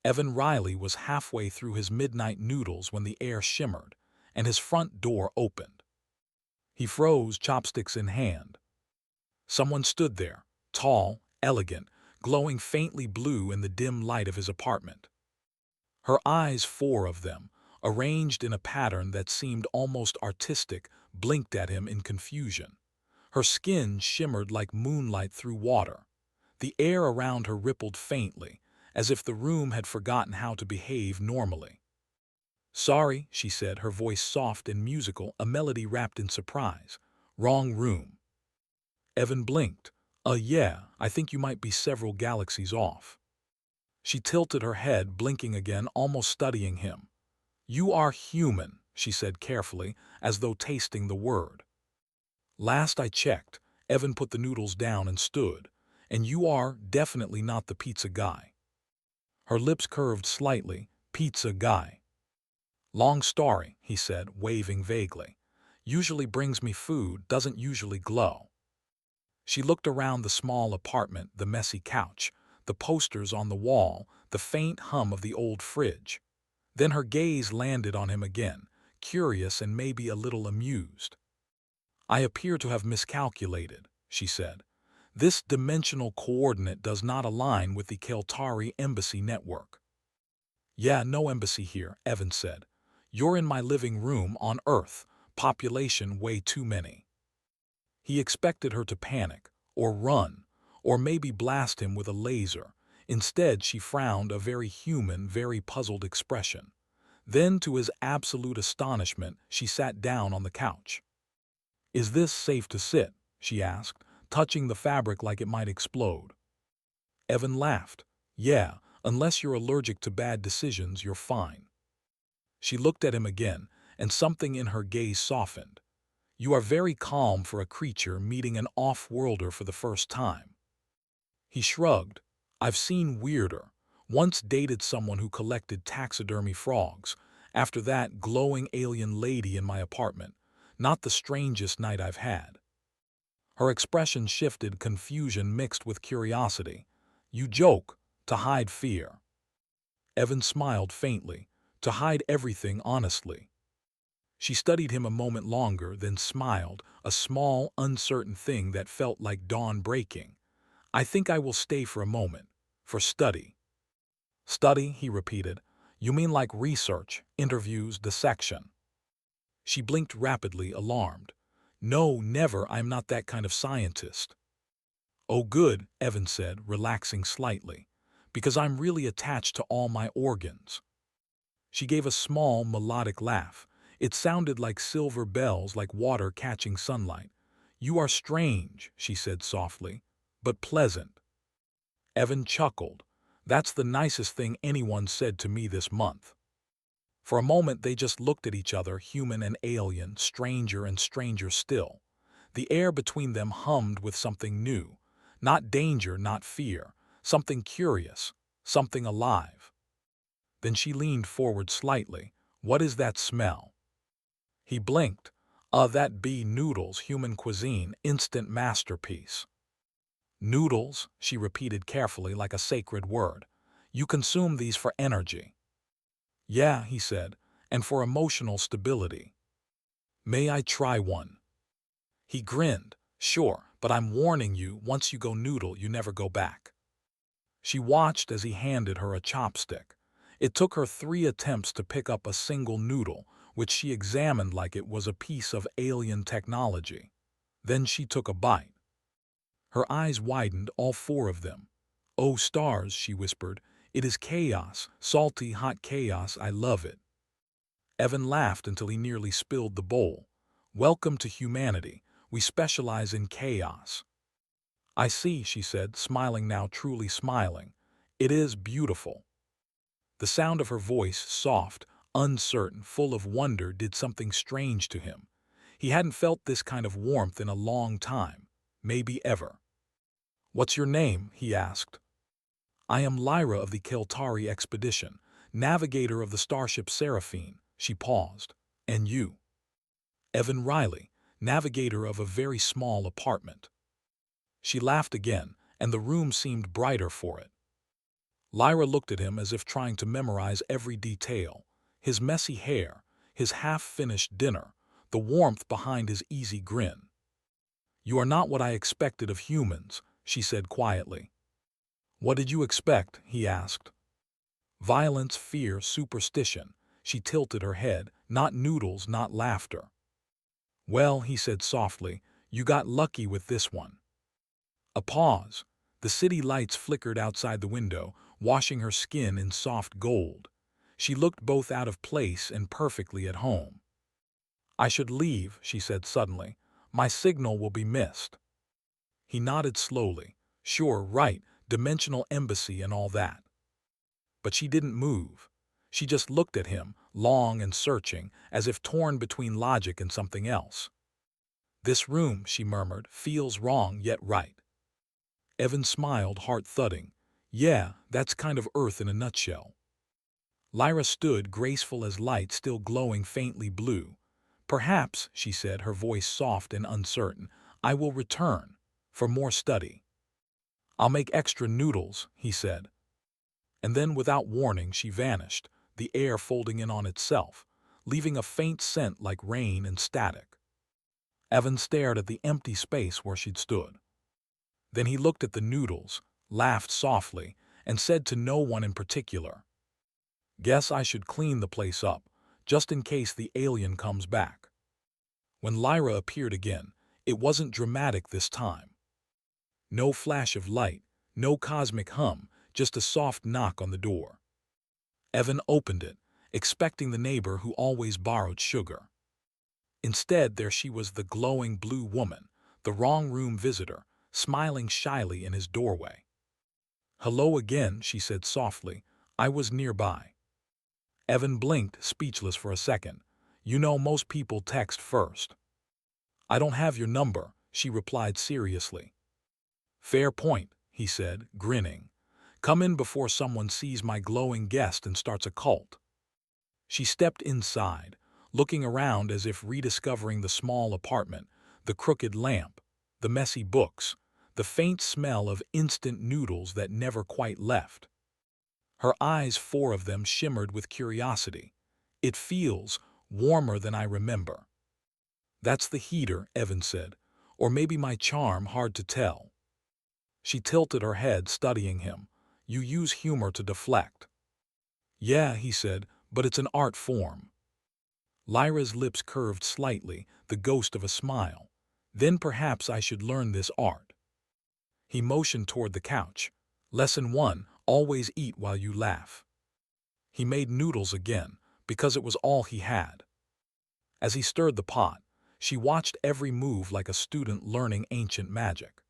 Evan Riley was halfway through his midnight noodles when the air shimmered, and his front door opened. He froze, chopsticks in hand. Someone stood there, tall, elegant, glowing faintly blue in the dim light of his apartment. Her eyes, four of them, arranged in a pattern that seemed almost artistic, blinked at him in confusion. Her skin shimmered like moonlight through water. The air around her rippled faintly, as if the room had forgotten how to behave normally. "Sorry," she said, her voice soft and musical, a melody wrapped in surprise. "Wrong room." Evan blinked. Yeah, I think you might be several galaxies off." She tilted her head, blinking again, almost studying him. "You are human," she said carefully, as though tasting the word. "Last I checked," Evan put the noodles down and stood, "and you are definitely not the pizza guy." Her lips curved slightly. "Pizza guy." "Long story," he said, waving vaguely. "Usually brings me food, doesn't usually glow." She looked around the small apartment, the messy couch, the posters on the wall, the faint hum of the old fridge. Then her gaze landed on him again, curious and maybe a little amused. "I appear to have miscalculated," she said. "This dimensional coordinate does not align with the Soltari embassy network." "Yeah, no embassy here," Evan said. "You're in my living room on Earth, population way too many." He expected her to panic, or run, or maybe blast him with a laser. Instead, she frowned, a very human, very puzzled expression. Then, to his absolute astonishment, she sat down on the couch. "Is this safe to sit?" she asked, touching the fabric like it might explode. Evan laughed. "Yeah, unless you're allergic to bad decisions, you're fine." She looked at him again, and something in her gaze softened. "You are very calm for a creature meeting an off-worlder for the first time." He shrugged. "I've seen weirder. Once dated someone who collected taxidermy frogs. After that, glowing alien lady in my apartment. Not the strangest night I've had." Her expression shifted, confusion mixed with curiosity. "You joke, to hide fear." Evan smiled faintly. "To hide everything, honestly." She studied him a moment longer, then smiled, a small, uncertain thing that felt like dawn breaking. "I think I will stay for a moment. For study." "Study," he repeated. "You mean like research, interviews, dissection?" She blinked rapidly, alarmed. "No, never, I'm not that kind of scientist." "Oh good," Evan said, relaxing slightly. "Because I'm really attached to all my organs." She gave a small, melodic laugh. It sounded like silver bells, like water catching sunlight. "You are strange," she said softly, "but pleasant." Evan chuckled. "That's the nicest thing anyone said to me this month." For a moment they just looked at each other, human and alien, stranger and stranger still. The air between them hummed with something new. Not danger, not fear. Something curious. Something alive. Then she leaned forward slightly. "What is that smell?" He blinked. That be noodles, human cuisine, instant masterpiece." "Noodles," she repeated carefully like a sacred word. "You consume these for energy." "Yeah," he said, "and for emotional stability." "May I try one?" He grinned. "Sure, but I'm warning you, once you go noodle, you never go back." She watched as he handed her a chopstick. It took her 3 attempts to pick up a single noodle, which she examined like it was a piece of alien technology. Then she took a bite. Her eyes widened, all 4 of them. "Oh stars," she whispered, "it is chaos, salty, hot chaos, I love it." Evan laughed until he nearly spilled the bowl. "Welcome to humanity, we specialize in chaos." "I see," she said, smiling now, truly smiling. "It is beautiful." The sound of her voice, soft, uncertain, full of wonder, did something strange to him. He hadn't felt this kind of warmth in a long time, maybe ever. "What's your name?" he asked. "I am Lyra of the Soltari expedition, navigator of the starship Seraphine." She paused. "And you?" "Evan Riley, navigator of a very small apartment." She laughed again, and the room seemed brighter for it. Lyra looked at him as if trying to memorize every detail. His messy hair, his half-finished dinner, the warmth behind his easy grin. "You are not what I expected of humans," she said quietly. "What did you expect?" he asked. "Violence, fear, superstition." She tilted her head. "Not noodles, not laughter." "Well," he said softly, "you got lucky with this one." A pause. The city lights flickered outside the window, washing her skin in soft gold. She looked both out of place and perfectly at home. "I should leave," she said suddenly. "My signal will be missed." He nodded slowly. "Sure, right, dimensional embassy and all that." But she didn't move. She just looked at him, long and searching, as if torn between logic and something else. "This room," she murmured, "feels wrong yet right." Evan smiled, heart thudding. "Yeah, that's kind of Earth in a nutshell." Lyra stood, graceful as light, still glowing faintly blue. "Perhaps," she said, her voice soft and uncertain, "I will return, for more study." "I'll make extra noodles," he said. And then, without warning, she vanished, the air folding in on itself, leaving a faint scent like rain and static. Evan stared at the empty space where she'd stood. Then he looked at the noodles, laughed softly, and said to no one in particular, "Guess I should clean the place up, just in case the alien comes back." When Lyra appeared again, it wasn't dramatic this time. No flash of light, no cosmic hum, just a soft knock on the door. Evan opened it, expecting the neighbor who always borrowed sugar. Instead, there she was, the glowing blue woman, the wrong room visitor, smiling shyly in his doorway. "Hello again," she said softly. "I was nearby." Evan blinked, speechless for a second. "You know, most people text first." "I don't have your number," she replied seriously. "Fair point," he said, grinning. "Come in before someone sees my glowing guest and starts a cult." She stepped inside, looking around as if rediscovering the small apartment, the crooked lamp, the messy books, the faint smell of instant noodles that never quite left. Her eyes, four of them, shimmered with curiosity. "It feels warmer than I remember." "That's the heater," Evan said. "Or maybe my charm, hard to tell." She tilted her head, studying him. "You use humor to deflect." "Yeah," he said, "but it's an art form." Lyra's lips curved slightly, the ghost of a smile. "Then perhaps I should learn this art." He motioned toward the couch. "Lesson 1, always eat while you laugh." He made noodles again, because it was all he had. As he stirred the pot, she watched every move like a student learning ancient magic.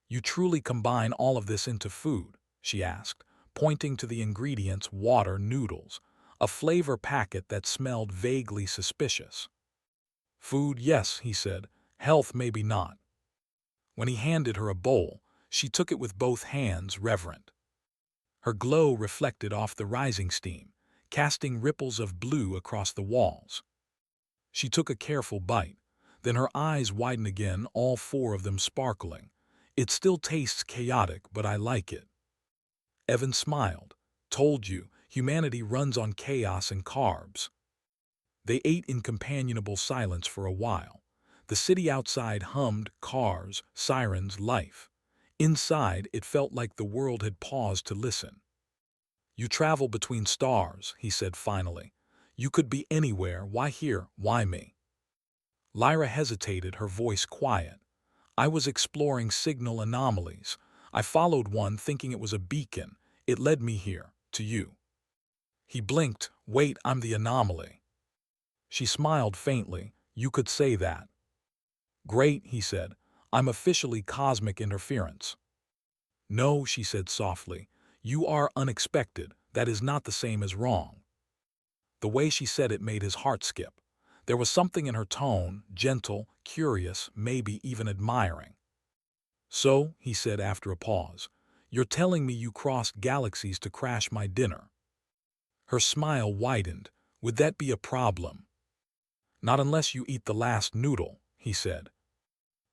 "You truly combine all of this into food?" she asked, pointing to the ingredients: water, noodles, a flavor packet that smelled vaguely suspicious. "Food, yes," he said. "Health, maybe not." When he handed her a bowl, she took it with both hands, reverent. Her glow reflected off the rising steam, casting ripples of blue across the walls. She took a careful bite, then her eyes widened again, all four of them sparkling. "It still tastes chaotic, but I like it." Evan smiled. "Told you, humanity runs on chaos and carbs." They ate in companionable silence for a while. The city outside hummed, cars, sirens, life. Inside, it felt like the world had paused to listen. "You travel between stars," he said finally. "You could be anywhere. Why here? Why me?" Lyra hesitated, her voice quiet. "I was exploring signal anomalies. I followed one thinking it was a beacon. It led me here, to you." He blinked. "Wait, I'm the anomaly." She smiled faintly. "You could say that." "Great," he said. "I'm officially cosmic interference." "No," she said softly. "You are unexpected. That is not the same as wrong." The way she said it made his heart skip. There was something in her tone, gentle, curious, maybe even admiring. "So," he said after a pause, "you're telling me you crossed galaxies to crash my dinner?" Her smile widened. "Would that be a problem?" "Not unless you eat the last noodle," he said.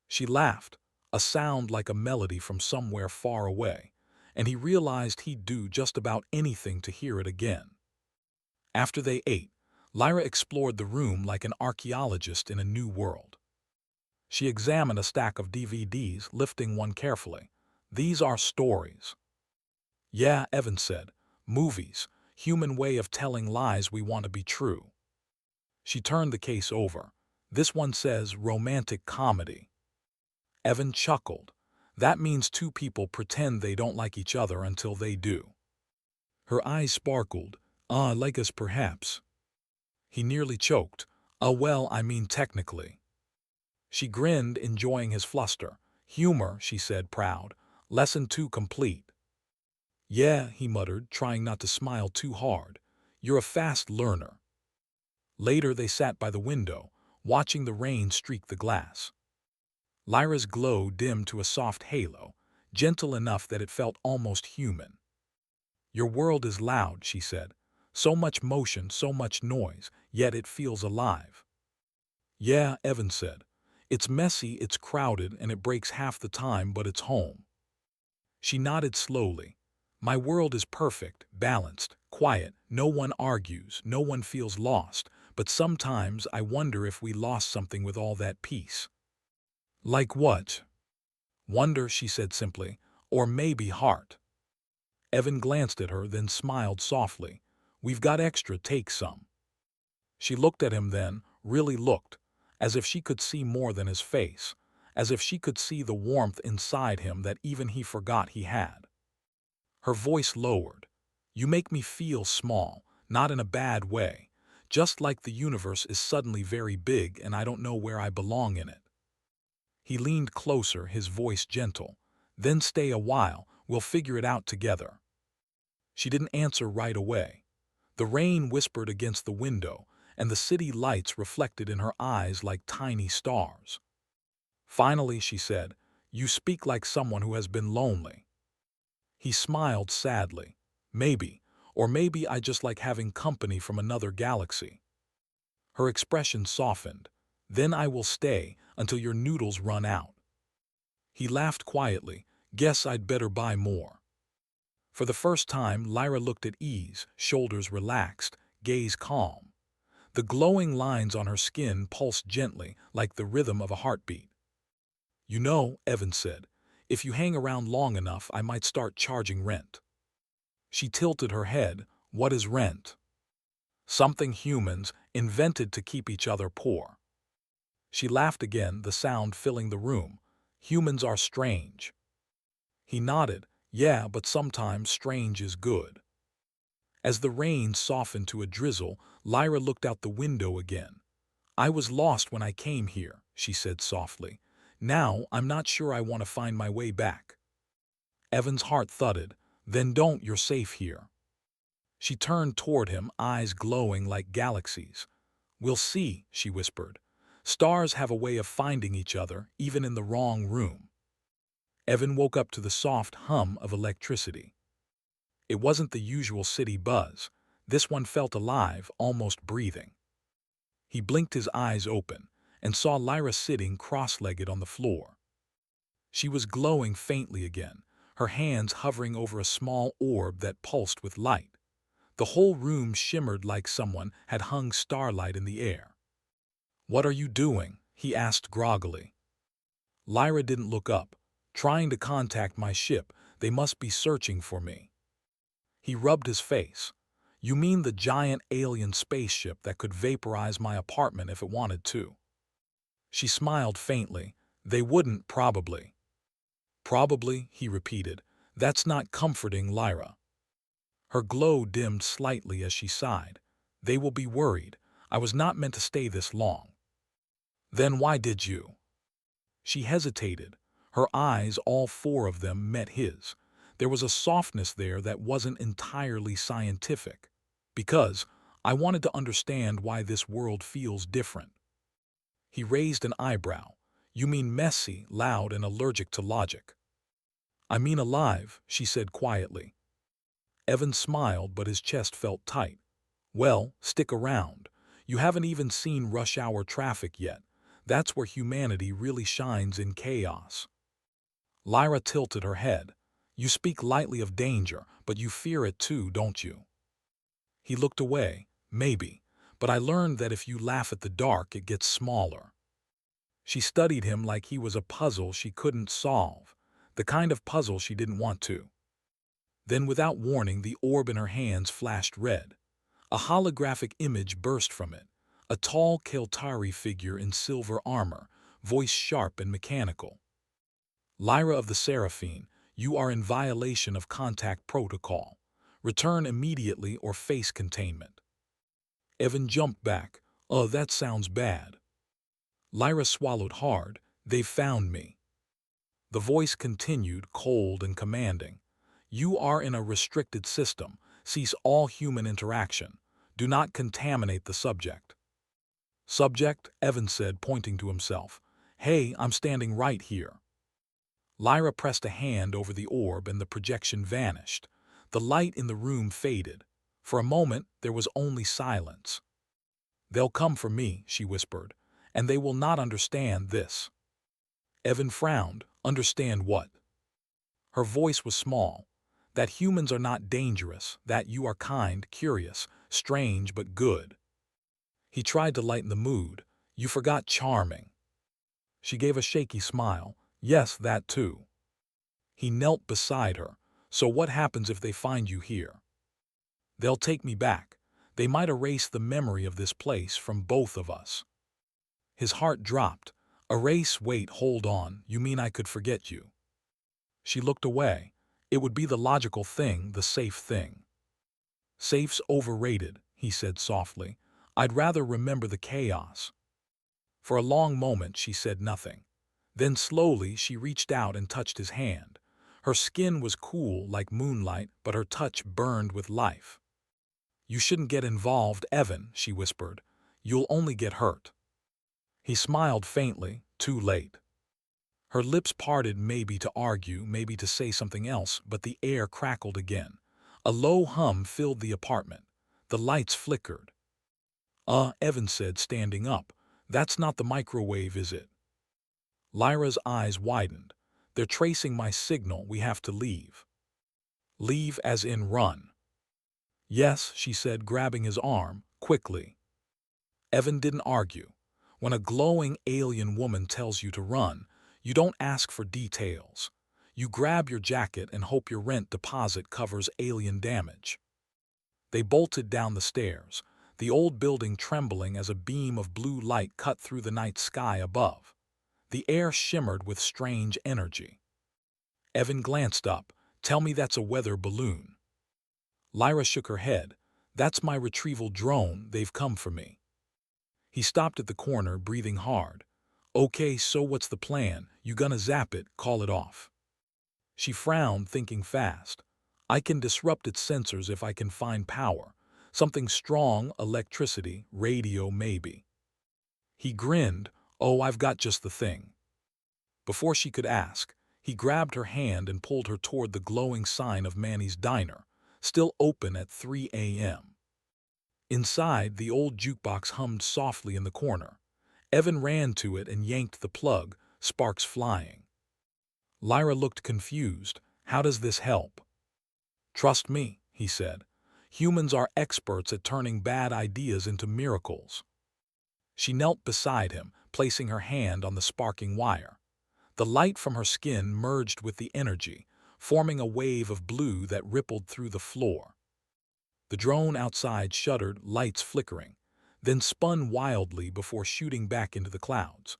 She laughed, a sound like a melody from somewhere far away, and he realized he'd do just about anything to hear it again. After they ate, Lyra explored the room like an archaeologist in a new world. She examined a stack of DVDs, lifting one carefully. "These are stories." "Yeah," Evan said. "Movies. Human way of telling lies we want to be true." She turned the case over. "This one says romantic comedy." Evan chuckled. "That means two people pretend they don't like each other until they do." Her eyes sparkled. "Ah, like us perhaps." He nearly choked. Well, I mean technically." She grinned, enjoying his fluster. "Humor," she said, proud. "Lesson 2 complete." "Yeah," he muttered, trying not to smile too hard. "You're a fast learner." Later they sat by the window, watching the rain streak the glass. Lyra's glow dimmed to a soft halo, gentle enough that it felt almost human. "Your world is loud," she said. "So much motion, so much noise, yet it feels alive." "Yeah," Evan said. "It's messy, it's crowded, and it breaks half the time, but it's home." She nodded slowly. "My world is perfect, balanced, quiet. No one argues, no one feels lost, but sometimes I wonder if we lost something with all that peace." "Like what?" "Wonder," she said simply. "Or maybe heart." Evan glanced at her, then smiled softly. "We've got extra, take some." She looked at him then, really looked, as if she could see more than his face, as if she could see the warmth inside him that even he forgot he had. Her voice lowered. "You make me feel small, not in a bad way, just like the universe is suddenly very big and I don't know where I belong in it." He leaned closer, his voice gentle. "Then stay a while, we'll figure it out together." She didn't answer right away. The rain whispered against the window, and the city lights reflected in her eyes like tiny stars. Finally, she said, "You speak like someone who has been lonely." He smiled sadly. "Maybe, or maybe I just like having company from another galaxy." Her expression softened. "Then I will stay until your noodles run out." He laughed quietly. "Guess I'd better buy more." For the first time, Lyra looked at ease, shoulders relaxed, gaze calm. The glowing lines on her skin pulsed gently, like the rhythm of a heartbeat. "You know," Evan said, "if you hang around long enough, I might start charging rent." She tilted her head. "What is rent?" "Something humans invented to keep each other poor." She laughed again, the sound filling the room. "Humans are strange." He nodded. "Yeah, but sometimes strange is good." As the rain softened to a drizzle, Lyra looked out the window again. "I was lost when I came here," she said softly. "Now I'm not sure I want to find my way back." Evan's heart thudded. "Then don't, you're safe here." She turned toward him, eyes glowing like galaxies. "We'll see," she whispered. "Stars have a way of finding each other, even in the wrong room." Evan woke up to the soft hum of electricity. It wasn't the usual city buzz. This one felt alive, almost breathing. He blinked his eyes open and saw Lyra sitting cross-legged on the floor. She was glowing faintly again, her hands hovering over a small orb that pulsed with light. The whole room shimmered like someone had hung starlight in the air. "What are you doing?" he asked groggily. Lyra didn't look up. "Trying to contact my ship. They must be searching for me." He rubbed his face. "You mean the giant alien spaceship that could vaporize my apartment if it wanted to?" She smiled faintly. "They wouldn't, probably." "Probably," he repeated. "That's not comforting, Lyra." Her glow dimmed slightly as she sighed. "They will be worried. I was not meant to stay this long." "Then why did you?" She hesitated. Her eyes, all four of them, met his. There was a softness there that wasn't entirely scientific. "Because I wanted to understand why this world feels different." He raised an eyebrow. "You mean messy, loud, and allergic to logic?" "I mean alive," she said quietly. Evan smiled, but his chest felt tight. "Well, stick around. You haven't even seen rush hour traffic yet. That's where humanity really shines in chaos." Lyra tilted her head. You speak lightly of danger, but you fear it too, don't you? He looked away. Maybe, but I learned that if you laugh at the dark, it gets smaller. She studied him like he was a puzzle she couldn't solve, the kind of puzzle she didn't want to. Then without warning, the orb in her hands flashed red. A holographic image burst from it, a tall Soltari figure in silver armor, voice sharp and mechanical. Lyra of the Seraphine, you are in violation of contact protocol. Return immediately or face containment. Evan jumped back. Oh, that sounds bad. Lyra swallowed hard. They've found me. The voice continued, cold and commanding. You are in a restricted system. Cease all human interaction. Do not contaminate the subject. Subject, Evan said, pointing to himself. Hey, I'm standing right here. Lyra pressed a hand over the orb and the projection vanished. The light in the room faded. For a moment, there was only silence. They'll come for me, she whispered, and they will not understand this. Evan frowned. Understand what? Her voice was small. That humans are not dangerous, that you are kind, curious, strange but good. He tried to lighten the mood. You forgot charming. She gave a shaky smile. Yes, that too. He knelt beside her. So what happens if they find you here? They'll take me back. They might erase the memory of this place from both of us. His heart dropped. Erase, wait, hold on, you mean I could forget you? She looked away. It would be the logical thing, the safe thing. Safe's overrated, he said softly. I'd rather remember the chaos. For a long moment she said nothing. Then slowly she reached out and touched his hand. Her skin was cool like moonlight, but her touch burned with life. You shouldn't get involved, Evan, she whispered. You'll only get hurt. He smiled faintly. Too late. Her lips parted, maybe to argue, maybe to say something else, but the air crackled again. A low hum filled the apartment. The lights flickered. Evan said, standing up. That's not the microwave, is it? Lyra's eyes widened. They're tracing my signal. We have to leave. Leave as in run. Yes, she said, grabbing his arm, quickly. Evan didn't argue. When a glowing alien woman tells you to run, you don't ask for details. You grab your jacket and hope your rent deposit covers alien damage. They bolted down the stairs, the old building trembling as a beam of blue light cut through the night sky above. The air shimmered with strange energy. Evan glanced up. Tell me that's a weather balloon. Lyra shook her head. That's my retrieval drone. They've come for me. He stopped at the corner, breathing hard. Okay, so what's the plan? You gonna zap it, call it off? She frowned, thinking fast. I can disrupt its sensors if I can find power. Something strong, electricity, radio maybe. He grinned. Oh, I've got just the thing. Before she could ask, he grabbed her hand and pulled her toward the glowing sign of Manny's Diner, still open at 3 a.m. Inside, the old jukebox hummed softly in the corner. Evan ran to it and yanked the plug, sparks flying. Lyra looked confused. How does this help? Trust me, he said. Humans are experts at turning bad ideas into miracles. She knelt beside him, placing her hand on the sparking wire. The light from her skin merged with the energy, forming a wave of blue that rippled through the floor. The drone outside shuddered, lights flickering, then spun wildly before shooting back into the clouds.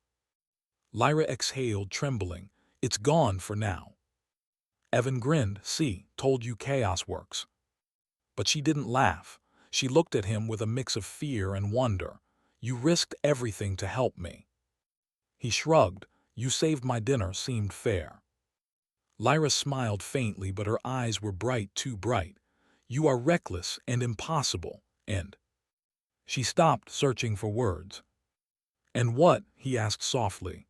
Lyra exhaled, trembling. It's gone for now. Evan grinned. See, told you chaos works. But she didn't laugh. She looked at him with a mix of fear and wonder. You risked everything to help me. He shrugged. You saved my dinner, seemed fair. Lyra smiled faintly, but her eyes were bright, too bright. You are reckless and impossible, and... She stopped, searching for words. And what? He asked softly.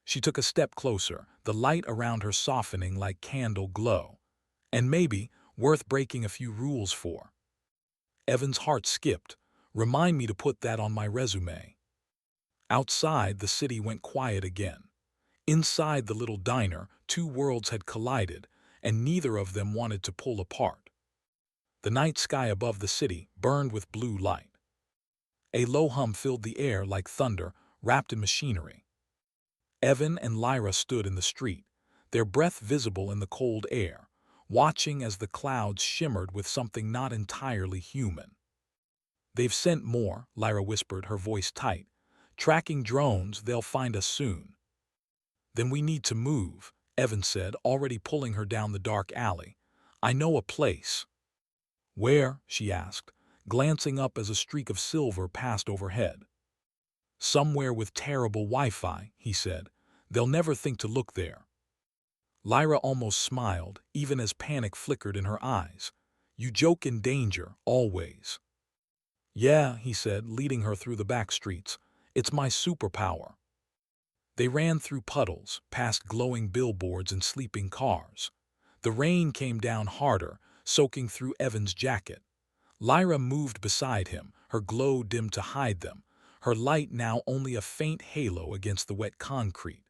She took a step closer, the light around her softening like candle glow. And maybe worth breaking a few rules for. Evan's heart skipped. Remind me to put that on my resume. Outside, the city went quiet again. Inside the little diner, two worlds had collided, and neither of them wanted to pull apart. The night sky above the city burned with blue light. A low hum filled the air like thunder wrapped in machinery. Evan and Lyra stood in the street, their breath visible in the cold air, watching as the clouds shimmered with something not entirely human. "They've sent more," Lyra whispered, her voice tight. "Tracking drones, they'll find us soon." "Then we need to move," Evan said, already pulling her down the dark alley. "I know a place." "Where?" she asked, glancing up as a streak of silver passed overhead. "Somewhere with terrible Wi-Fi," he said. "They'll never think to look there." Lyra almost smiled, even as panic flickered in her eyes. "You joke in danger, always." "Yeah," he said, leading her through the back streets. "It's my superpower." They ran through puddles, past glowing billboards and sleeping cars. The rain came down harder, soaking through Evan's jacket. Lyra moved beside him, her glow dimmed to hide them, her light now only a faint halo against the wet concrete.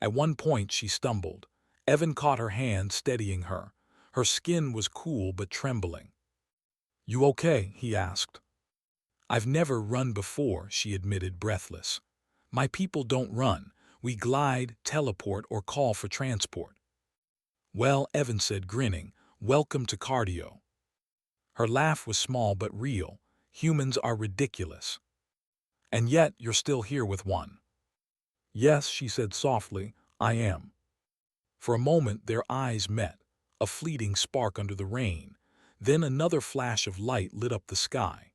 At one point she stumbled. Evan caught her hand, steadying her. Her skin was cool but trembling. "You okay?" he asked. "I've never run before," she admitted, breathless. "My people don't run. We glide, teleport, or call for transport." "Well," Evan said, grinning, "welcome to cardio." Her laugh was small but real. "Humans are ridiculous. And yet you're still here with one." "Yes," she said softly, "I am." For a moment their eyes met, a fleeting spark under the rain. Then another flash of light lit up the sky.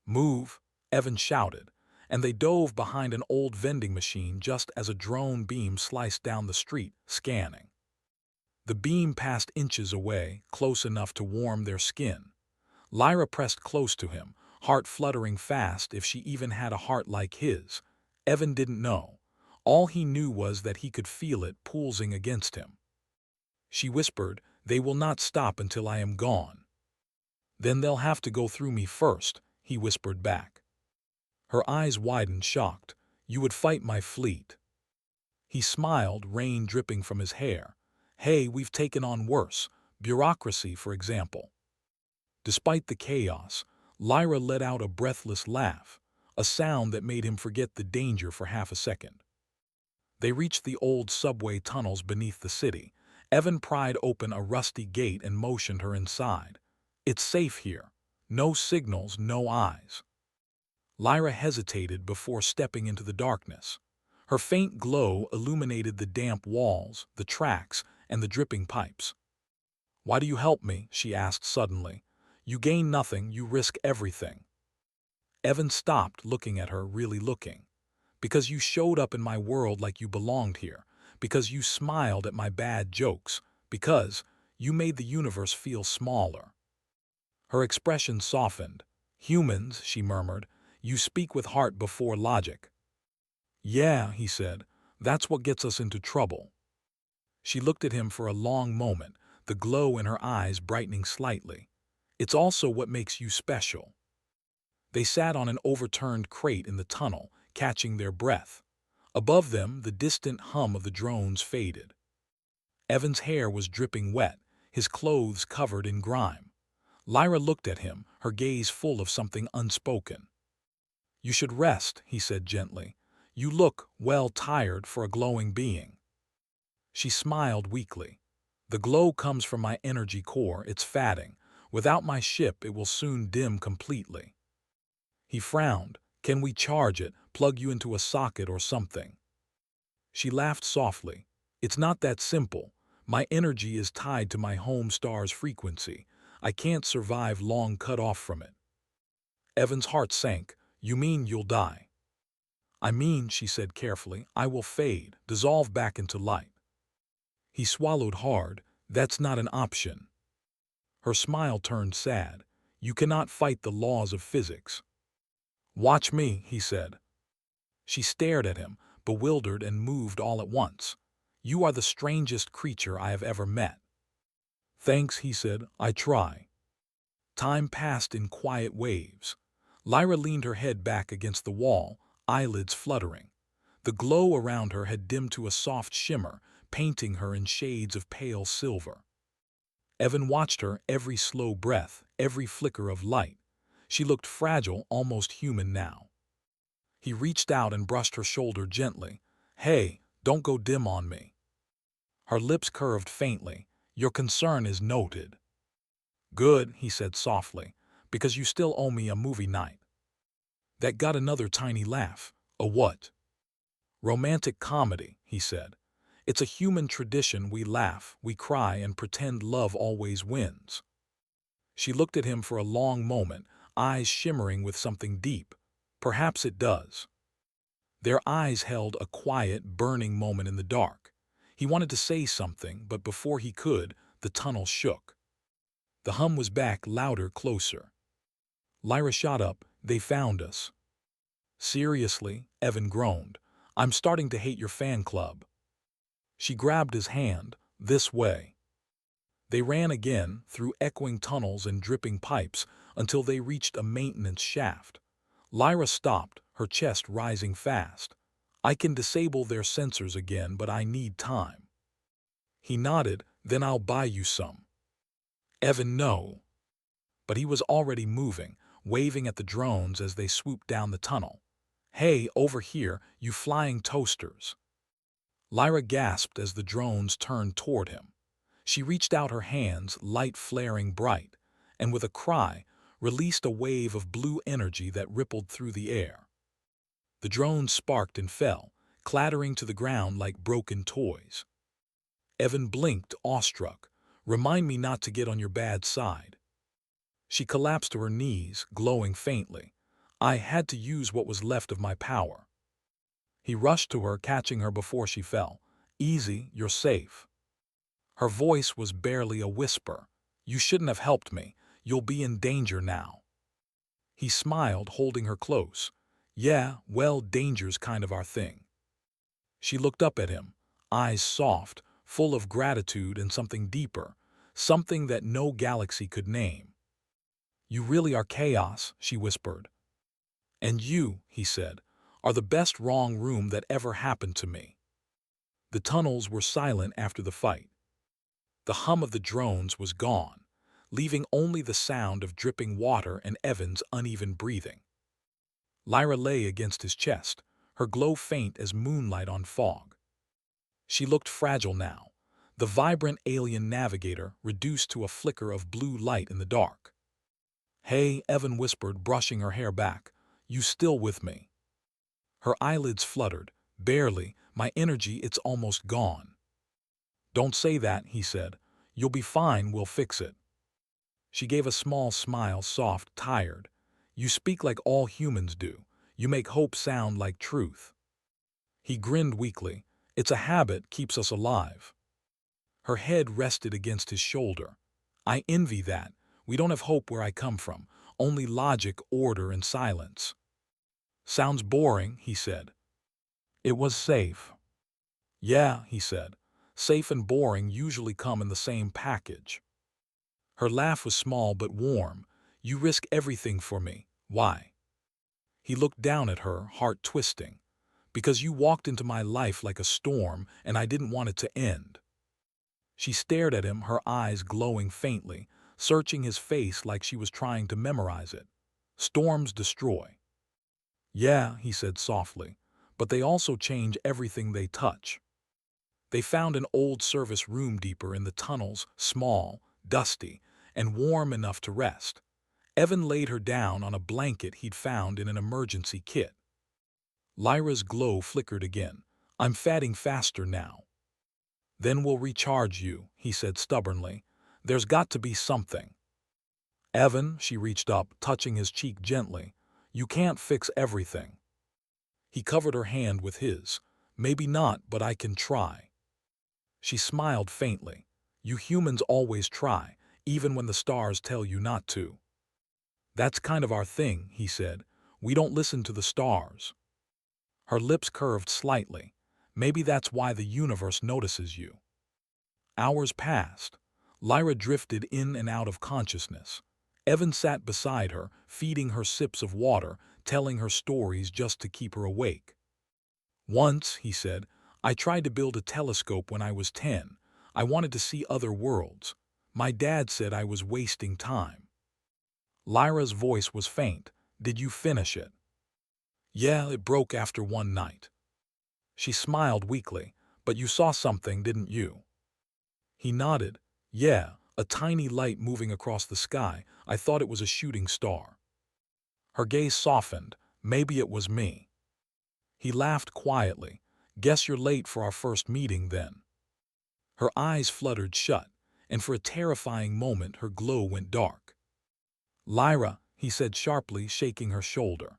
"Move," Evan shouted, and they dove behind an old vending machine just as a drone beam sliced down the street, scanning. The beam passed inches away, close enough to warm their skin. Lyra pressed close to him, heart fluttering fast if she even had a heart like his. Evan didn't know. All he knew was that he could feel it pulsing against him. She whispered, "They will not stop until I am gone." "Then they'll have to go through me first," he whispered back. Her eyes widened, shocked. "You would fight my fleet." He smiled, rain dripping from his hair. "Hey, we've taken on worse. Bureaucracy, for example." Despite the chaos, Lyra let out a breathless laugh, a sound that made him forget the danger for half a second. They reached the old subway tunnels beneath the city. Evan pried open a rusty gate and motioned her inside. "It's safe here. No signals, no eyes." Lyra hesitated before stepping into the darkness. Her faint glow illuminated the damp walls, the tracks, and the dripping pipes. "Why do you help me?" she asked suddenly. "You gain nothing, you risk everything." Evan stopped, looking at her, really looking. "Because you showed up in my world like you belonged here. Because you smiled at my bad jokes. Because you made the universe feel smaller." Her expression softened. "Humans," she murmured, "you speak with heart before logic." "Yeah," he said, "that's what gets us into trouble." She looked at him for a long moment, the glow in her eyes brightening slightly. "It's also what makes you special." They sat on an overturned crate in the tunnel, catching their breath. Above them, the distant hum of the drones faded. Evan's hair was dripping wet, his clothes covered in grime. Lyra looked at him, her gaze full of something unspoken. "You should rest," he said gently. "You look, well, tired for a glowing being." She smiled weakly. "The glow comes from my energy core, it's fatting. Without my ship, it will soon dim completely." He frowned. "Can we charge it, plug you into a socket or something?" She laughed softly. "It's not that simple. My energy is tied to my home star's frequency. I can't survive long cut off from it." Evan's heart sank. "You mean you'll die?" "I mean," she said carefully, "I will fade, dissolve back into light." He swallowed hard. "That's not an option." Her smile turned sad. "You cannot fight the laws of physics." "Watch me," he said. She stared at him, bewildered and moved all at once. "You are the strangest creature I have ever met." "Thanks," he said. "I try." Time passed in quiet waves. Lyra leaned her head back against the wall, eyelids fluttering. The glow around her had dimmed to a soft shimmer, painting her in shades of pale silver. Evan watched her every slow breath, every flicker of light. She looked fragile, almost human now. He reached out and brushed her shoulder gently. "Hey, don't go dim on me." Her lips curved faintly. "Your concern is noted." "Good," he said softly, "because you still owe me a movie night." That got another tiny laugh. "A what?" "Romantic comedy," he said. "It's a human tradition. We laugh, we cry, and pretend love always wins." She looked at him for a long moment, eyes shimmering with something deep. "Perhaps it does." Their eyes held a quiet, burning moment in the dark. He wanted to say something, but before he could, the tunnel shook. The hum was back, louder, closer. Lyra shot up. "They found us." "Seriously?" Evan groaned. "I'm starting to hate your fan club." She grabbed his hand. "This way." They ran again, through echoing tunnels and dripping pipes, until they reached a maintenance shaft. Lyra stopped, her chest rising fast. "I can disable their sensors again, but I need time." He nodded. "Then I'll buy you some." "Evan, no." But he was already moving, waving at the drones as they swooped down the tunnel. "Hey, over here, you flying toasters." Lyra gasped as the drones turned toward him. She reached out her hands, light flaring bright, and with a cry, released a wave of blue energy that rippled through the air. The drones sparked and fell, clattering to the ground like broken toys. Evan blinked, awestruck. "Remind me not to get on your bad side." She collapsed to her knees, glowing faintly. "I had to use what was left of my power." He rushed to her, catching her before she fell. "Easy, you're safe." Her voice was barely a whisper. "You shouldn't have helped me. You'll be in danger now." He smiled, holding her close. "Yeah, well, danger's kind of our thing." She looked up at him, eyes soft, full of gratitude and something deeper, something that no galaxy could name. "You really are chaos," she whispered. "And you," he said, "are the best wrong room that ever happened to me." The tunnels were silent after the fight. The hum of the drones was gone, leaving only the sound of dripping water and Evan's uneven breathing. Lyra lay against his chest, her glow faint as moonlight on fog. She looked fragile now, the vibrant alien navigator reduced to a flicker of blue light in the dark. "Hey," Evan whispered, brushing her hair back. "You still with me?" Her eyelids fluttered. "Barely. My energy, it's almost gone." "Don't say that," he said. "You'll be fine, we'll fix it." She gave a small smile, soft, tired. "You speak like all humans do. You make hope sound like truth." He grinned weakly. "It's a habit, keeps us alive." Her head rested against his shoulder. "I envy that. We don't have hope where I come from, only logic, order, and silence." "Sounds boring," he said. "It was safe." "Yeah," he said. "Safe and boring usually come in the same package." Her laugh was small but warm. "You risk everything for me. Why?" He looked down at her, heart twisting. "Because you walked into my life like a storm, and I didn't want it to end." She stared at him, her eyes glowing faintly, searching his face like she was trying to memorize it. "Storms destroy." "Yeah," he said softly, "but they also change everything they touch." They found an old service room deeper in the tunnels, small, dusty, and warm enough to rest. Evan laid her down on a blanket he'd found in an emergency kit. Lyra's glow flickered again. "I'm fatting faster now." "Then we'll recharge you," he said stubbornly. "There's got to be something." "Evan," she reached up, touching his cheek gently, "you can't fix everything." He covered her hand with his. "Maybe not, but I can try." She smiled faintly. "You humans always try, even when the stars tell you not to." "That's kind of our thing," he said. "We don't listen to the stars." Her lips curved slightly. "Maybe that's why the universe notices you." Hours passed. Lyra drifted in and out of consciousness. Evan sat beside her, feeding her sips of water, telling her stories just to keep her awake. "Once," he said, I tried to build a telescope when I was 10. I wanted to see other worlds. My dad said I was wasting time. Lyra's voice was faint. Did you finish it? Yeah, it broke after one night. She smiled weakly. But you saw something, didn't you? He nodded. Yeah, a tiny light moving across the sky. I thought it was a shooting star. Her gaze softened. Maybe it was me. He laughed quietly. Guess you're late for our first meeting then. Her eyes fluttered shut, and for a terrifying moment her glow went dark. Lyra, he said sharply, shaking her shoulder.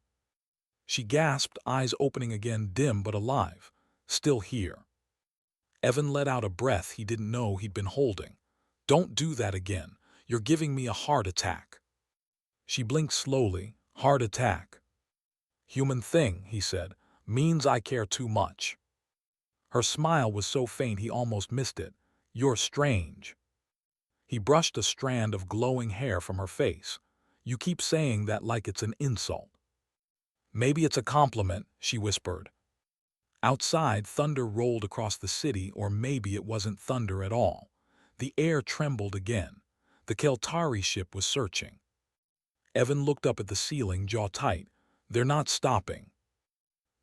She gasped, eyes opening again, dim but alive. Still here. Evan let out a breath he didn't know he'd been holding. Don't do that again. You're giving me a heart attack. She blinked slowly. Heart attack. Human thing, he said, means I care too much. Her smile was so faint he almost missed it. You're strange. He brushed a strand of glowing hair from her face. You keep saying that like it's an insult. Maybe it's a compliment, she whispered. Outside, thunder rolled across the city, or maybe it wasn't thunder at all. The air trembled again. The Soltari ship was searching. Evan looked up at the ceiling, jaw tight. They're not stopping.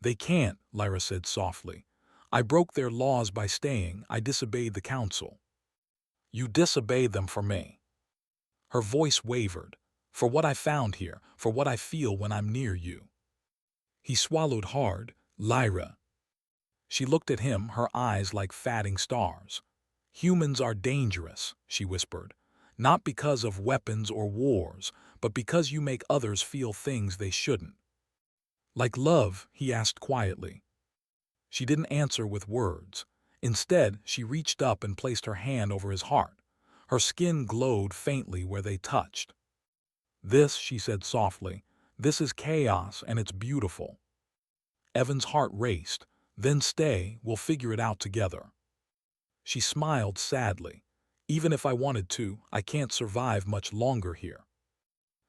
They can't, Lyra said softly. I broke their laws by staying. I disobeyed the council. You disobeyed them for me. Her voice wavered. For what I found here, for what I feel when I'm near you. He swallowed hard. Lyra. She looked at him, her eyes like fatting stars. Humans are dangerous, she whispered. Not because of weapons or wars, but because you make others feel things they shouldn't. Like love, he asked quietly. She didn't answer with words. Instead, she reached up and placed her hand over his heart. Her skin glowed faintly where they touched. This, she said softly, this is chaos and it's beautiful. Evan's heart raced. Then stay, we'll figure it out together. She smiled sadly. Even if I wanted to, I can't survive much longer here.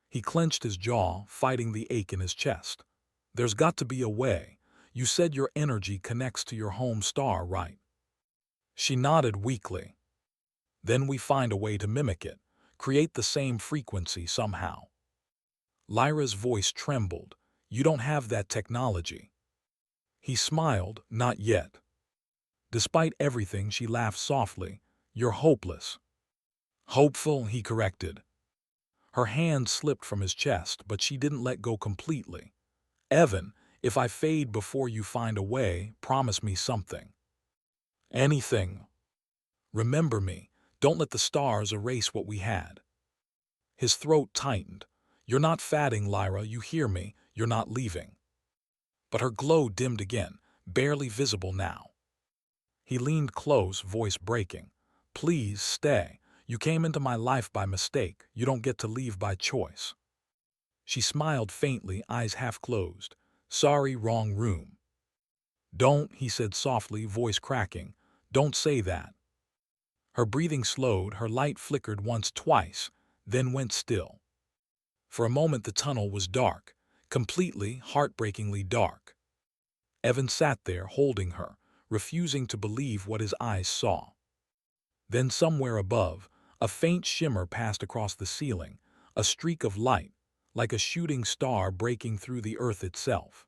He clenched his jaw, fighting the ache in his chest. There's got to be a way. You said your energy connects to your home star, right? She nodded weakly. Then we find a way to mimic it, create the same frequency somehow. Lyra's voice trembled. You don't have that technology. He smiled, not yet. Despite everything, she laughed softly. You're hopeless. Hopeful, he corrected. Her hand slipped from his chest, but she didn't let go completely. Evan, if I fade before you find a way, promise me something. Anything. Remember me. Don't let the stars erase what we had. His throat tightened. You're not fading, Lyra, you hear me. You're not leaving. But her glow dimmed again, barely visible now. He leaned close, voice breaking. Please stay. You came into my life by mistake. You don't get to leave by choice. She smiled faintly, eyes half closed. Sorry, wrong room. Don't, he said softly, voice cracking. Don't say that. Her breathing slowed, her light flickered once, twice, then went still. For a moment the tunnel was dark, completely, heartbreakingly dark. Evan sat there, holding her, refusing to believe what his eyes saw. Then somewhere above, a faint shimmer passed across the ceiling, a streak of light, like a shooting star breaking through the earth itself.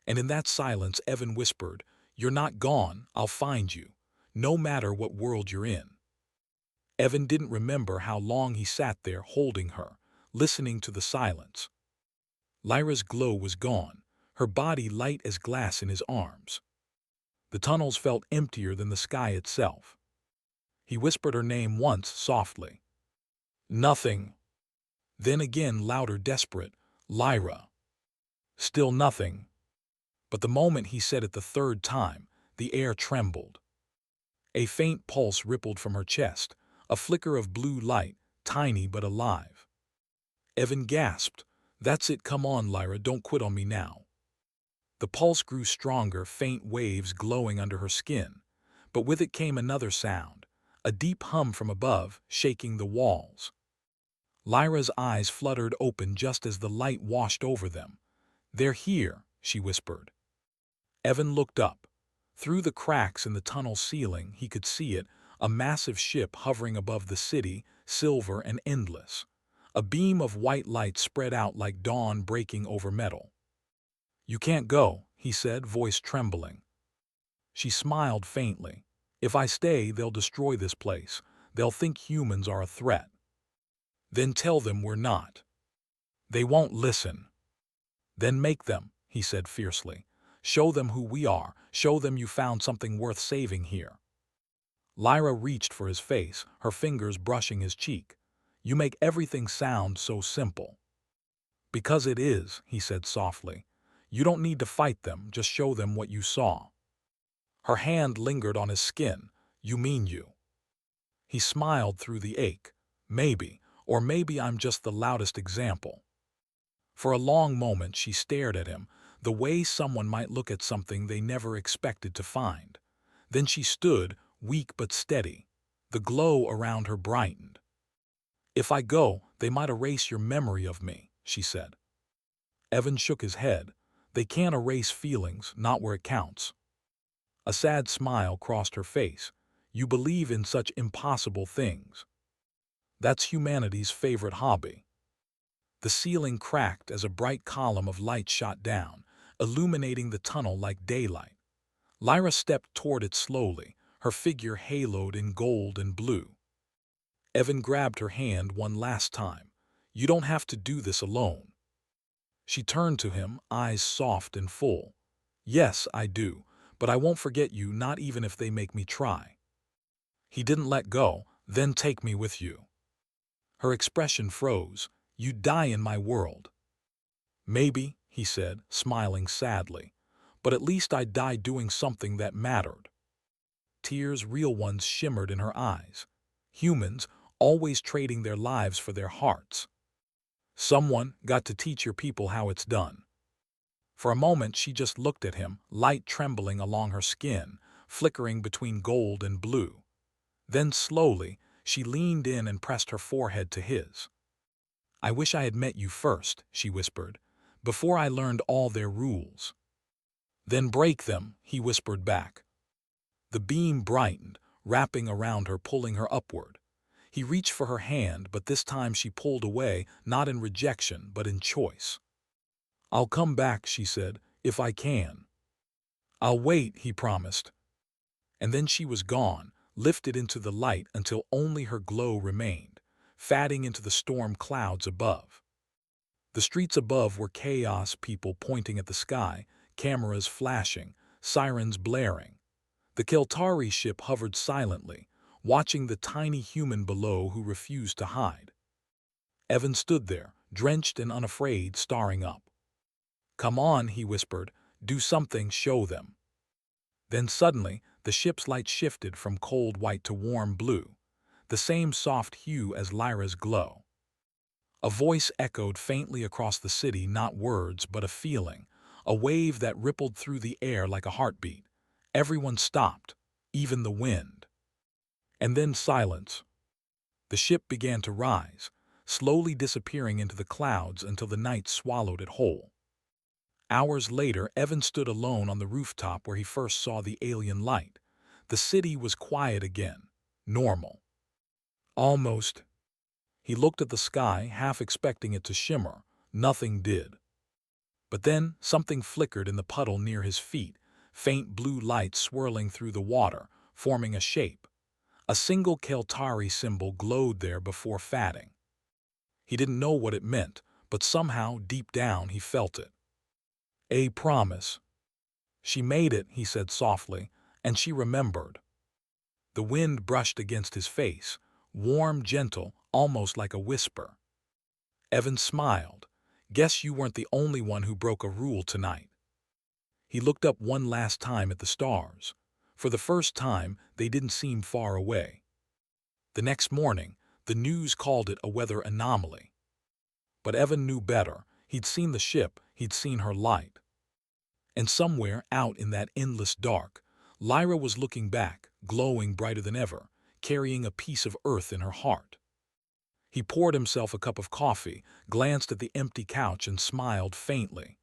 And in that silence, Evan whispered, You're not gone, I'll find you, no matter what world you're in. Evan didn't remember how long he sat there holding her, listening to the silence. Lyra's glow was gone, her body light as glass in his arms. The tunnels felt emptier than the sky itself. He whispered her name once softly. Nothing. Then again louder, desperate. Lyra. Still nothing. But the moment he said it the third time, the air trembled. A faint pulse rippled from her chest, a flicker of blue light, tiny but alive. Evan gasped. That's it, come on, Lyra, don't quit on me now. The pulse grew stronger, faint waves glowing under her skin, but with it came another sound, a deep hum from above, shaking the walls. Lyra's eyes fluttered open just as the light washed over them. They're here, she whispered. Evan looked up. Through the cracks in the tunnel ceiling, he could see it, a massive ship hovering above the city, silver and endless. A beam of white light spread out like dawn breaking over metal. "You can't go," he said, voice trembling. She smiled faintly. "If I stay, they'll destroy this place. They'll think humans are a threat. Then tell them we're not. They won't listen." "Then make them," he said fiercely. "Show them who we are. Show them you found something worth saving here." Lyra reached for his face, her fingers brushing his cheek. "You make everything sound so simple." "Because it is," he said softly. "You don't need to fight them, just show them what you saw." Her hand lingered on his skin. "You mean you." He smiled through the ache. "Maybe, or maybe I'm just the loudest example." For a long moment she stared at him, the way someone might look at something they never expected to find. Then she stood, weak but steady. The glow around her brightened. "If I go, they might erase your memory of me," she said. Evan shook his head. "They can't erase feelings, not where it counts." A sad smile crossed her face. "You believe in such impossible things. That's humanity's favorite hobby." The ceiling cracked as a bright column of light shot down, illuminating the tunnel like daylight. Lyra stepped toward it slowly, her figure haloed in gold and blue. Evan grabbed her hand one last time. "You don't have to do this alone." She turned to him, eyes soft and full. "Yes, I do, but I won't forget you, not even if they make me try." He didn't let go. "Then take me with you." Her expression froze. "You'd die in my world." "Maybe," he said, smiling sadly, "but at least I'd die doing something that mattered." Tears, real ones, shimmered in her eyes. Humans, always trading their lives for their hearts. "Someone got to teach your people how it's done." For a moment she just looked at him, light trembling along her skin, flickering between gold and blue. Then slowly, she leaned in and pressed her forehead to his. "I wish I had met you first," she whispered, "before I learned all their rules." "Then break them," he whispered back. The beam brightened, wrapping around her, pulling her upward. He reached for her hand, but this time she pulled away, not in rejection, but in choice. "I'll come back," she said, "if I can." "I'll wait," he promised. And then she was gone, lifted into the light until only her glow remained, fading into the storm clouds above. The streets above were chaos, people pointing at the sky, cameras flashing, sirens blaring. The Soltari ship hovered silently, watching the tiny human below who refused to hide. Evan stood there, drenched and unafraid, staring up. "Come on," he whispered, "do something, show them." Then suddenly, the ship's light shifted from cold white to warm blue, the same soft hue as Lyra's glow. A voice echoed faintly across the city, not words, but a feeling, a wave that rippled through the air like a heartbeat. Everyone stopped, even the wind. And then silence. The ship began to rise, slowly disappearing into the clouds until the night swallowed it whole. Hours later, Evan stood alone on the rooftop where he first saw the alien light. The city was quiet again, normal. Almost. He looked at the sky, half expecting it to shimmer. Nothing did. But then something flickered in the puddle near his feet, faint blue light swirling through the water, forming a shape. A single Soltari symbol glowed there before fading. He didn't know what it meant, but somehow, deep down, he felt it. "A promise." "She made it," he said softly, "and she remembered." The wind brushed against his face, warm, gentle, almost like a whisper. Evan smiled. "Guess you weren't the only one who broke a rule tonight." He looked up one last time at the stars. For the first time, they didn't seem far away. The next morning, the news called it a weather anomaly. But Evan knew better. He'd seen the ship, he'd seen her light. And somewhere out in that endless dark, Lyra was looking back, glowing brighter than ever, carrying a piece of earth in her heart. He poured himself a cup of coffee, glanced at the empty couch and smiled faintly.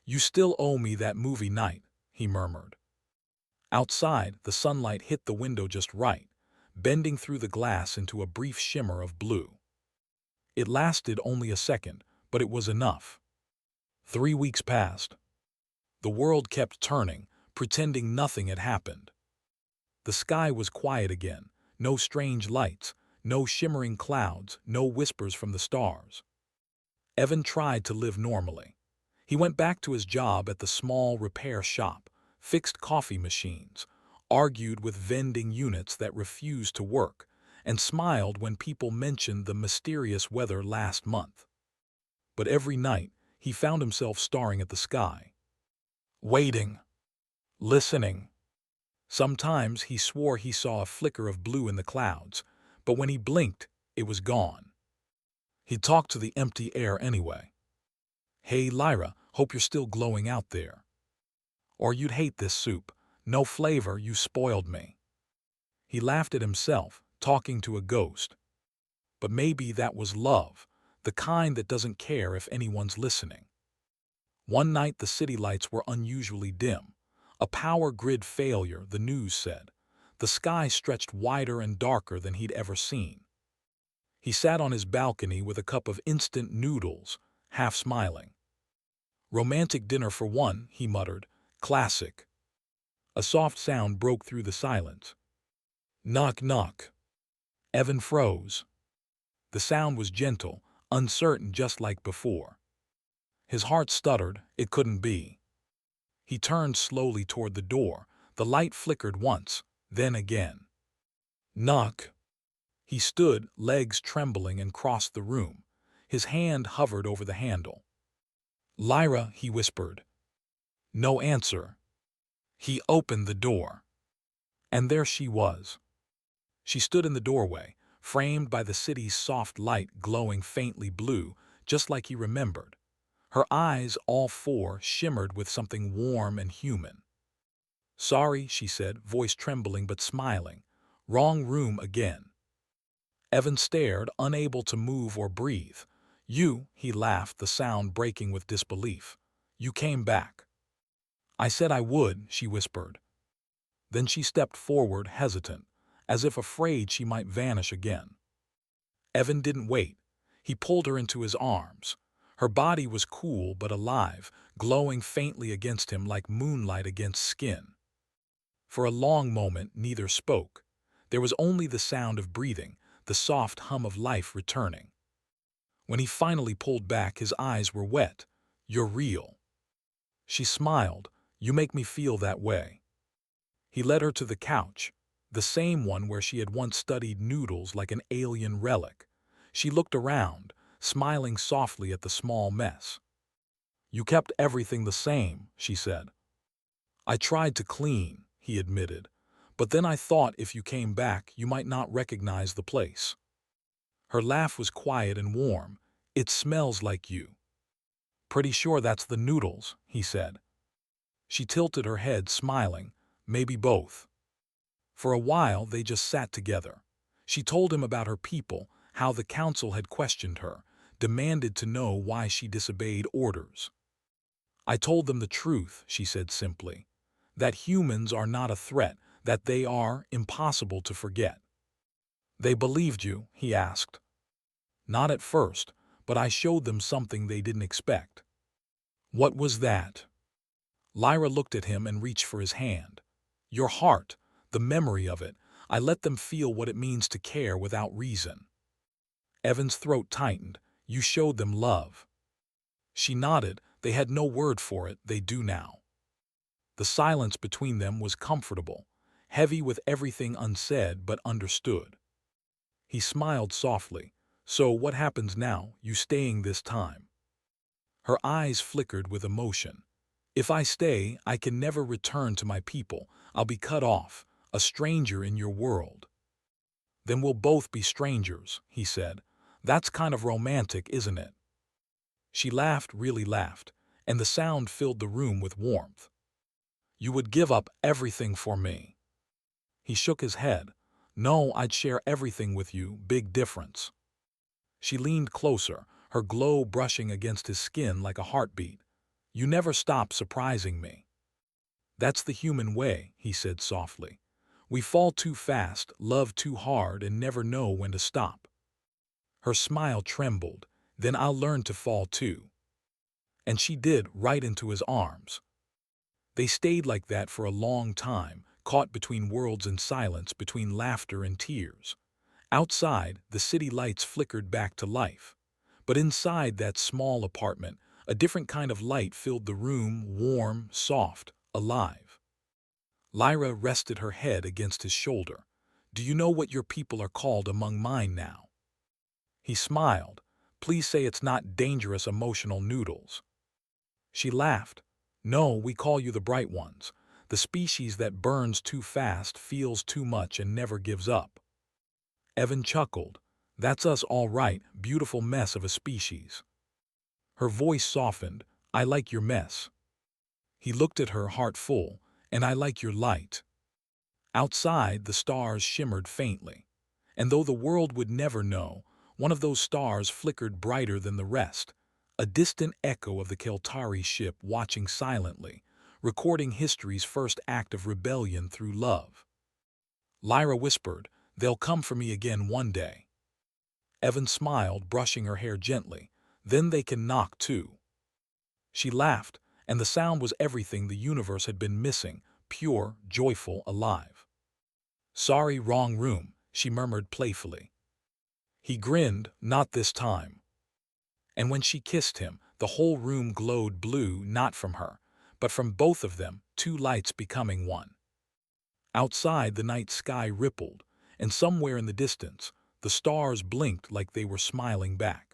"You still owe me that movie night," he murmured. Outside, the sunlight hit the window just right, bending through the glass into a brief shimmer of blue. It lasted only a second, but it was enough. 3 weeks passed. The world kept turning, pretending nothing had happened. The sky was quiet again, no strange lights, no shimmering clouds, no whispers from the stars. Evan tried to live normally. He went back to his job at the small repair shop, fixed coffee machines, argued with vending units that refused to work, and smiled when people mentioned the mysterious weather last month. But every night, he found himself staring at the sky. Waiting. Listening. Sometimes he swore he saw a flicker of blue in the clouds, but when he blinked, it was gone. He talked to the empty air anyway. "Hey, Lyra, hope you're still glowing out there. Or you'd hate this soup. No flavor, you spoiled me." He laughed at himself, talking to a ghost. But maybe that was love, the kind that doesn't care if anyone's listening. One night the city lights were unusually dim. A power grid failure, the news said. The sky stretched wider and darker than he'd ever seen. He sat on his balcony with a cup of instant noodles, half smiling. "Romantic dinner for one," he muttered. "Classic." A soft sound broke through the silence. Knock, knock. Evan froze. The sound was gentle, uncertain just like before. His heart stuttered, it couldn't be. He turned slowly toward the door. The light flickered once, then again. Knock. He stood, legs trembling, and crossed the room. His hand hovered over the handle. "Lyra," he whispered. No answer. He opened the door. And there she was. She stood in the doorway, framed by the city's soft light glowing faintly blue, just like he remembered. Her eyes, all four, shimmered with something warm and human. "Sorry," she said, voice trembling but smiling. "Wrong room again." Evan stared, unable to move or breathe. "You," he laughed, the sound breaking with disbelief. "You came back." "I said I would," she whispered. Then she stepped forward, hesitant, as if afraid she might vanish again. Evan didn't wait. He pulled her into his arms. Her body was cool but alive, glowing faintly against him like moonlight against skin. For a long moment, neither spoke. There was only the sound of breathing, the soft hum of life returning. When he finally pulled back, his eyes were wet. "You're real." She smiled. "You make me feel that way." He led her to the couch, the same one where she had once studied noodles like an alien relic. She looked around, smiling softly at the small mess. "You kept everything the same," she said. "I tried to clean," he admitted, "but then I thought if you came back you might not recognize the place." Her laugh was quiet and warm. "It smells like you." "Pretty sure that's the noodles," he said. She tilted her head, smiling. "Maybe both." For a while they just sat together. She told him about her people, how the council had questioned her, demanded to know why she disobeyed orders. "I told them the truth," she said simply, "that humans are not a threat, that they are impossible to forget." "They believed you?" he asked. "Not at first, but I showed them something they didn't expect." "What was that?" Lyra looked at him and reached for his hand. "Your heart, the memory of it. I let them feel what it means to care without reason." Evan's throat tightened. "You showed them love." She nodded. "They had no word for it, they do now." The silence between them was comfortable, heavy with everything unsaid but understood. He smiled softly. "So what happens now, you staying this time?" Her eyes flickered with emotion. "If I stay, I can never return to my people. I'll be cut off, a stranger in your world." "Then we'll both be strangers," he said. "That's kind of romantic, isn't it?" She laughed, really laughed, and the sound filled the room with warmth. "You would give up everything for me." He shook his head. "No, I'd share everything with you, big difference." She leaned closer, her glow brushing against his skin like a heartbeat. "You never stop surprising me." That's the human way, he said softly. We fall too fast, love too hard, and never know when to stop. Her smile trembled. Then I'll learn to fall too. And she did, right into his arms. They stayed like that for a long time, caught between worlds and silence, between laughter and tears. Outside, the city lights flickered back to life. But inside that small apartment, a different kind of light filled the room, warm, soft, alive. Lyra rested her head against his shoulder. Do you know what your people are called among mine now? He smiled. Please say it's not dangerous emotional noodles. She laughed. No, we call you the bright ones, the species that burns too fast, feels too much, and never gives up. Evan chuckled. That's us all right, beautiful mess of a species. Her voice softened. I like your mess. He looked at her, heart full. And I like your light. Outside, the stars shimmered faintly. And though the world would never know, one of those stars flickered brighter than the rest, a distant echo of the Soltari ship watching silently, recording history's first act of rebellion through love. Lyra whispered, they'll come for me again one day. Evan smiled, brushing her hair gently. Then they can knock too. She laughed, and the sound was everything the universe had been missing, pure, joyful, alive. Sorry, wrong room, she murmured playfully. He grinned, not this time. And when she kissed him, the whole room glowed blue, not from her, but from both of them, two lights becoming one. Outside, the night sky rippled, and somewhere in the distance, the stars blinked like they were smiling back.